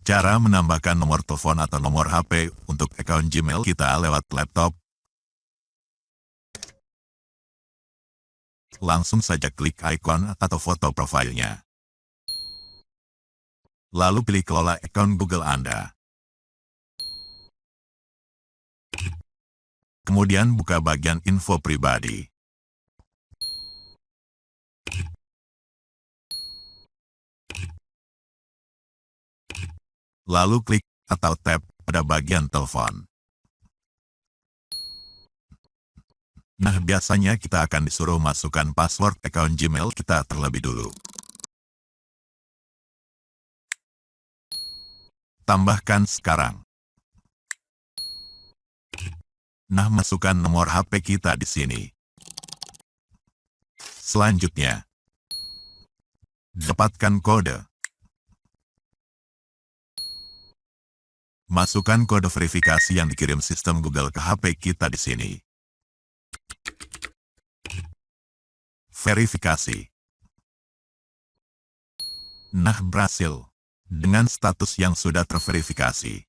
Cara menambahkan nomor telepon atau nomor HP untuk akun Gmail kita lewat laptop. Langsung saja klik ikon atau foto profilnya. Lalu pilih kelola akun Google Anda. Kemudian buka bagian info pribadi. Lalu klik atau tap pada bagian telepon. Nah, biasanya kita akan disuruh masukkan password akun Gmail kita terlebih dulu. Tambahkan sekarang. Nah, masukkan nomor HP kita di sini. Selanjutnya, dapatkan kode. Masukkan kode verifikasi yang dikirim sistem Google ke HP kita di sini. Verifikasi. Nah, berhasil. Dengan status yang sudah terverifikasi.